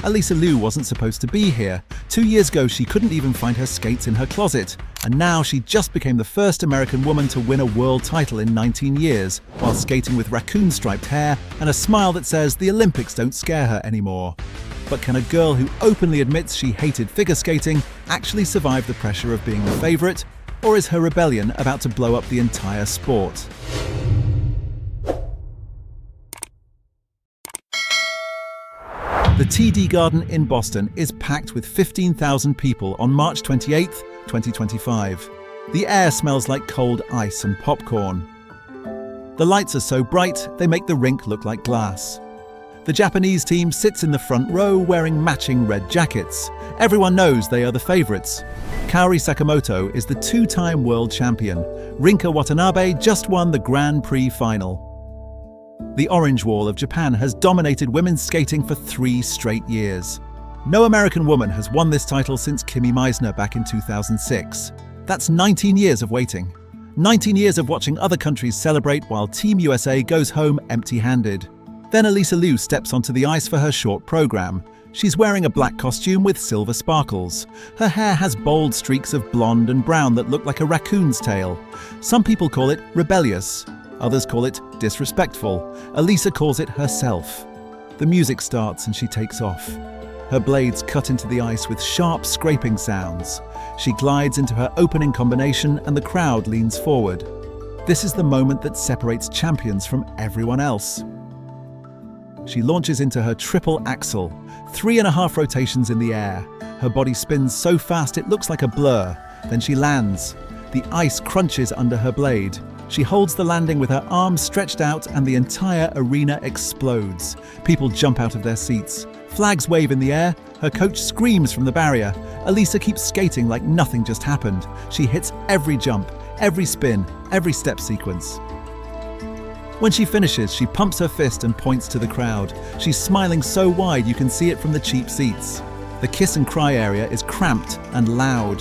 Alysa Liu wasn't supposed to be here. 2 years ago, she couldn't even find her skates in her closet. And now she just became the first American woman to win a world title in 19 years, while skating with raccoon-striped hair and a smile that says the Olympics don't scare her anymore. But can a girl who openly admits she hated figure skating actually survive the pressure of being the favorite? Or is her rebellion about to blow up the entire sport? The TD Garden in Boston is packed with 15,000 people on March 28, 2025. The air smells like cold ice and popcorn. The lights are so bright, they make the rink look like glass. The Japanese team sits in the front row wearing matching red jackets. Everyone knows they are the favorites. Kaori Sakamoto is the two-time world champion. Rinka Watanabe just won the Grand Prix final. The Orange Wall of Japan has dominated women's skating for 3 straight years. No American woman has won this title since Kimi Meisner back in 2006. That's 19 years of waiting. 19 years of watching other countries celebrate while Team USA goes home empty-handed. Then Alysa Liu steps onto the ice for her short program. She's wearing a black costume with silver sparkles. Her hair has bold streaks of blonde and brown that look like a raccoon's tail. Some people call it rebellious. Others call it disrespectful. Alysa calls it herself. The music starts and she takes off. Her blades cut into the ice with sharp scraping sounds. She glides into her opening combination and the crowd leans forward. This is the moment that separates champions from everyone else. She launches into her triple axel, 3.5 rotations in the air. Her body spins so fast it looks like a blur. Then she lands. The ice crunches under her blade. She holds the landing with her arms stretched out and the entire arena explodes. People jump out of their seats. Flags wave in the air. Her coach screams from the barrier. Alysa keeps skating like nothing just happened. She hits every jump, every spin, every step sequence. When she finishes, she pumps her fist and points to the crowd. She's smiling so wide you can see it from the cheap seats. The kiss and cry area is cramped and loud.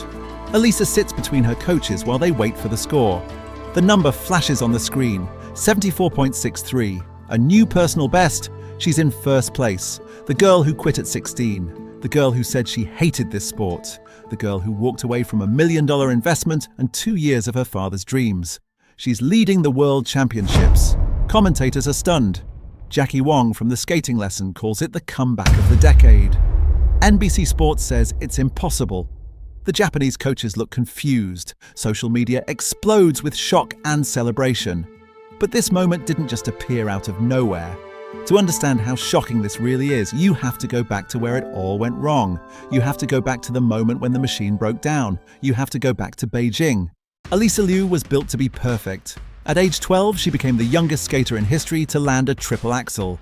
Alysa sits between her coaches while they wait for the score. The number flashes on the screen, 74.63, a new personal best. She's in first place. The girl who quit at 16, the girl who said she hated this sport, the girl who walked away from $1 million investment and 2 years of her father's dreams. She's leading the World Championships. Commentators are stunned. Jackie Wong from The Skating Lesson calls it the comeback of the decade. NBC Sports says it's impossible. The Japanese coaches look confused. Social media explodes with shock and celebration. But this moment didn't just appear out of nowhere. To understand how shocking this really is, you have to go back to where it all went wrong. You have to go back to the moment when the machine broke down. You have to go back to Beijing. Alysa Liu was built to be perfect. At age 12, she became the youngest skater in history to land a triple axel.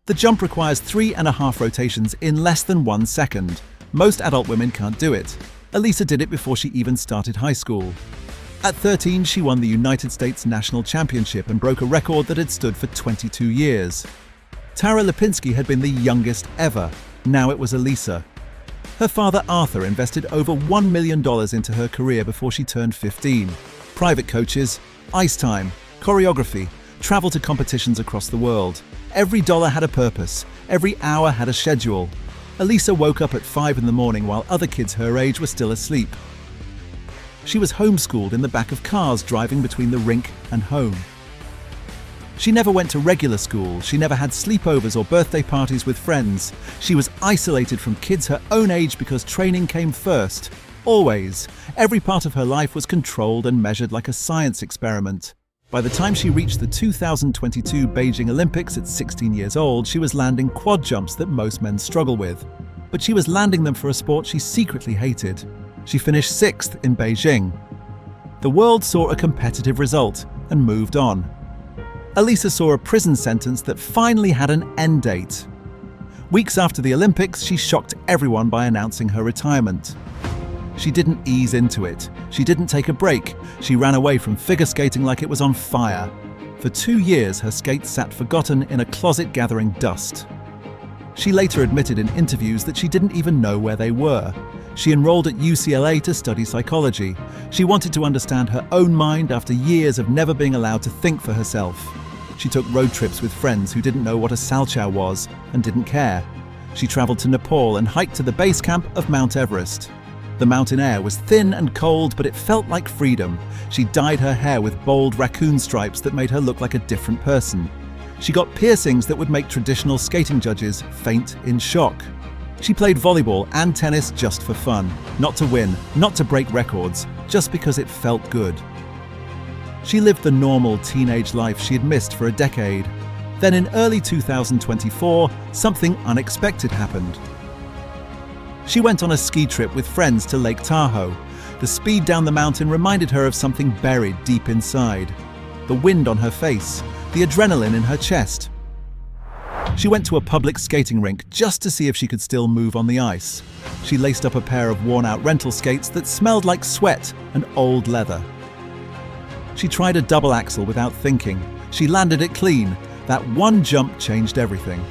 The jump requires 3.5 rotations in less than 1 second. Most adult women can't do it. Alysa did it before she even started high school. At 13, she won the United States National Championship and broke a record that had stood for 22 years. Tara Lipinski had been the youngest ever. Now it was Alysa. Her father Arthur invested over $1 million into her career before she turned 15. Private coaches, ice time, choreography, travel to competitions across the world. Every dollar had a purpose. Every hour had a schedule. Alysa woke up at 5 in the morning while other kids her age were still asleep. She was homeschooled in the back of cars driving between the rink and home. She never went to regular school. She never had sleepovers or birthday parties with friends. She was isolated from kids her own age because training came first. Always. Every part of her life was controlled and measured like a science experiment. By the time she reached the 2022 Beijing Olympics at 16 years old, she was landing quad jumps that most men struggle with. But she was landing them for a sport she secretly hated. She finished 6th in Beijing. The world saw a competitive result and moved on. Alysa saw a prison sentence that finally had an end date. Weeks after the Olympics, she shocked everyone by announcing her retirement. She didn't ease into it. She didn't take a break. She ran away from figure skating like it was on fire. For 2 years, her skates sat forgotten in a closet gathering dust. She later admitted in interviews that she didn't even know where they were. She enrolled at UCLA to study psychology. She wanted to understand her own mind after years of never being allowed to think for herself. She took road trips with friends who didn't know what a salchow was and didn't care. She traveled to Nepal and hiked to the base camp of Mount Everest. The mountain air was thin and cold, but it felt like freedom. She dyed her hair with bold raccoon stripes that made her look like a different person. She got piercings that would make traditional skating judges faint in shock. She played volleyball and tennis just for fun, not to win, not to break records, just because it felt good. She lived the normal teenage life she had missed for a decade. Then in early 2024, something unexpected happened. She went on a ski trip with friends to Lake Tahoe. The speed down the mountain reminded her of something buried deep inside. The wind on her face, the adrenaline in her chest. She went to a public skating rink just to see if she could still move on the ice. She laced up a pair of worn-out rental skates that smelled like sweat and old leather. She tried a double axel without thinking. She landed it clean. That one jump changed everything.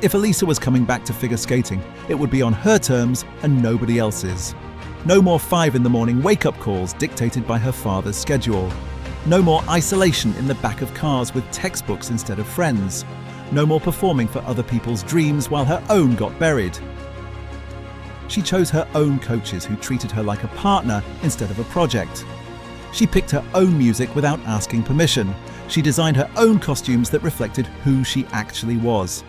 If Alysa was coming back to figure skating, it would be on her terms and nobody else's. No more 5 a.m. wake-up calls dictated by her father's schedule. No more isolation in the back of cars with textbooks instead of friends. No more performing for other people's dreams while her own got buried. She chose her own coaches who treated her like a partner instead of a project. She picked her own music without asking permission. She designed her own costumes that reflected who she actually was.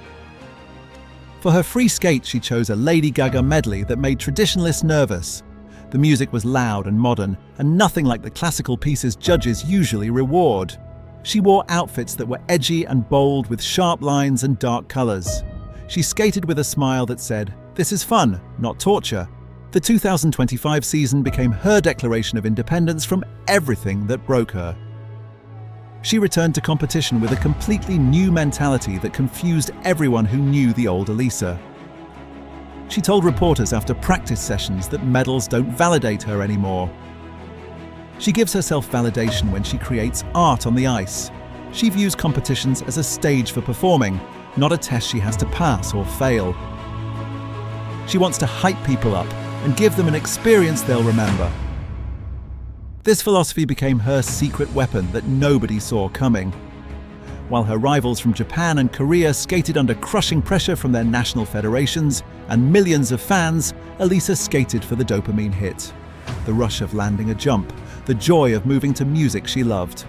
For her free skate, she chose a Lady Gaga medley that made traditionalists nervous. The music was loud and modern, and nothing like the classical pieces judges usually reward. She wore outfits that were edgy and bold with sharp lines and dark colors. She skated with a smile that said, "This is fun, not torture." The 2025 season became her declaration of independence from everything that broke her. She returned to competition with a completely new mentality that confused everyone who knew the old Alysa. She told reporters after practice sessions that medals don't validate her anymore. She gives herself validation when she creates art on the ice. She views competitions as a stage for performing, not a test she has to pass or fail. She wants to hype people up and give them an experience they'll remember. This philosophy became her secret weapon that nobody saw coming. While her rivals from Japan and Korea skated under crushing pressure from their national federations and millions of fans, Alysa skated for the dopamine hit. The rush of landing a jump, the joy of moving to music she loved.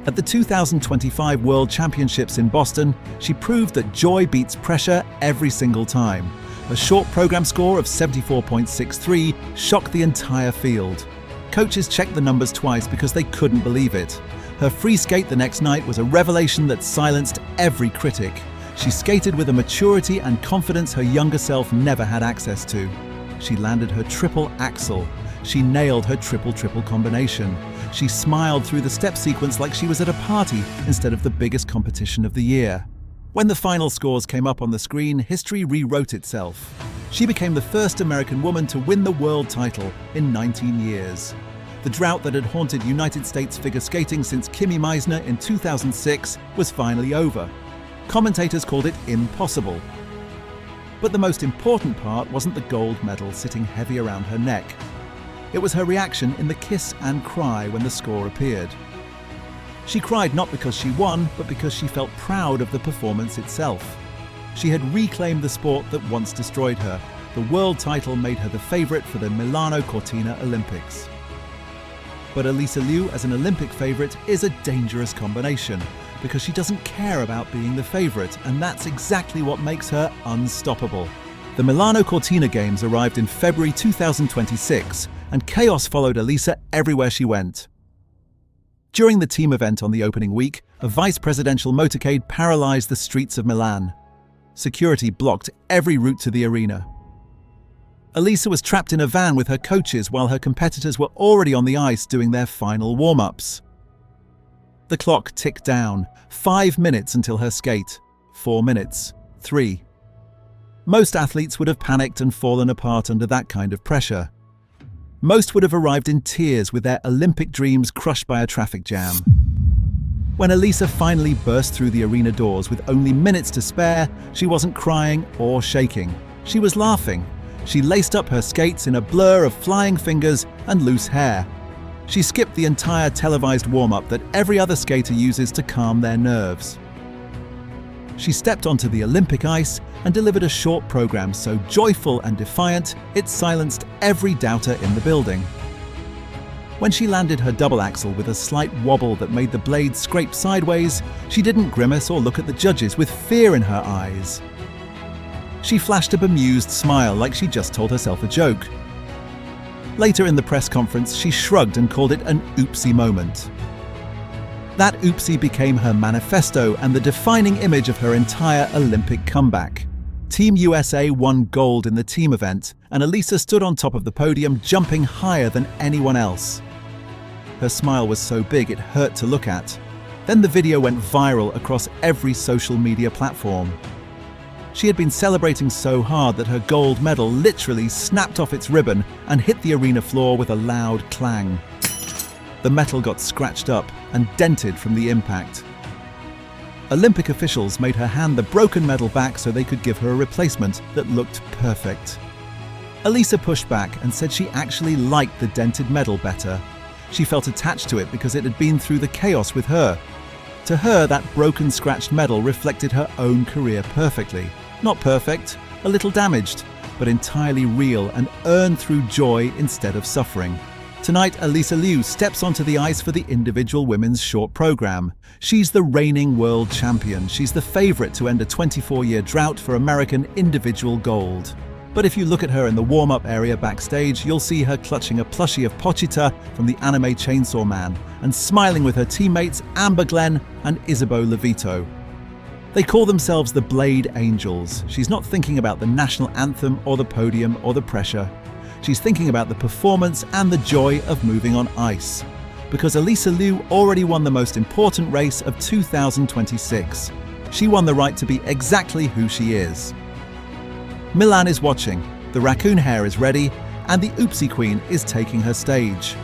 At the 2025 World Championships in Boston, she proved that joy beats pressure every single time. A short program score of 74.63 shocked the entire field. Coaches checked the numbers twice because they couldn't believe it. Her free skate the next night was a revelation that silenced every critic. She skated with a maturity and confidence her younger self never had access to. She landed her triple axel. She nailed her triple-triple combination. She smiled through the step sequence like she was at a party instead of the biggest competition of the year. When the final scores came up on the screen, history rewrote itself. She became the first American woman to win the world title in 19 years. The drought that had haunted United States figure skating since Kimi Meisner in 2006 was finally over. Commentators called it impossible. But the most important part wasn't the gold medal sitting heavy around her neck. It was her reaction in the kiss and cry when the score appeared. She cried not because she won, but because she felt proud of the performance itself. She had reclaimed the sport that once destroyed her. The world title made her the favorite for the Milano Olympics. But Alysa Liu as an Olympic favorite is a dangerous combination because she doesn't care about being the favorite, and that's exactly what makes her unstoppable. The Milano Games arrived in February 2026, and chaos followed Alysa everywhere she went. During the team event on the opening week, a vice presidential motorcade paralyzed the streets of Milan. Security blocked every route to the arena. Alysa was trapped in a van with her coaches while her competitors were already on the ice doing their final warm-ups. The clock ticked down. 5 minutes until her skate. 4 minutes. 3. Most athletes would have panicked and fallen apart under that kind of pressure. Most would have arrived in tears with their Olympic dreams crushed by a traffic jam. When Alysa finally burst through the arena doors with only minutes to spare, she wasn't crying or shaking. She was laughing. She laced up her skates in a blur of flying fingers and loose hair. She skipped the entire televised warm-up that every other skater uses to calm their nerves. She stepped onto the Olympic ice and delivered a short program so joyful and defiant it silenced every doubter in the building. When she landed her double axel with a slight wobble that made the blade scrape sideways, she didn't grimace or look at the judges with fear in her eyes. She flashed a bemused smile like she just told herself a joke. Later in the press conference, she shrugged and called it an oopsy moment. That oopsy became her manifesto and the defining image of her entire Olympic comeback. Team USA won gold in the team event, and Alysa stood on top of the podium jumping higher than anyone else. Her smile was so big it hurt to look at. Then the video went viral across every social media platform. She had been celebrating so hard that her gold medal literally snapped off its ribbon and hit the arena floor with a loud clang. The metal got scratched up and dented from the impact. Olympic officials made her hand the broken medal back so they could give her a replacement that looked perfect. Alysa pushed back and said she actually liked the dented medal better. She felt attached to it because it had been through the chaos with her. To her, that broken, scratched medal reflected her own career perfectly. Not perfect, a little damaged, but entirely real and earned through joy instead of suffering. Tonight, Alysa Liu steps onto the ice for the individual women's short program. She's the reigning world champion. She's the favorite to end a 24-year drought for American individual gold. But if you look at her in the warm-up area backstage, you'll see her clutching a plushie of Pochita from the anime Chainsaw Man and smiling with her teammates Amber Glenn and Isabeau Levito. They call themselves the Blade Angels. She's not thinking about the national anthem or the podium or the pressure. She's thinking about the performance and the joy of moving on ice. Because Alysa Liu already won the most important race of 2026. She won the right to be exactly who she is. Milan is watching, the raccoon hair is ready, and the oopsie queen is taking her stage.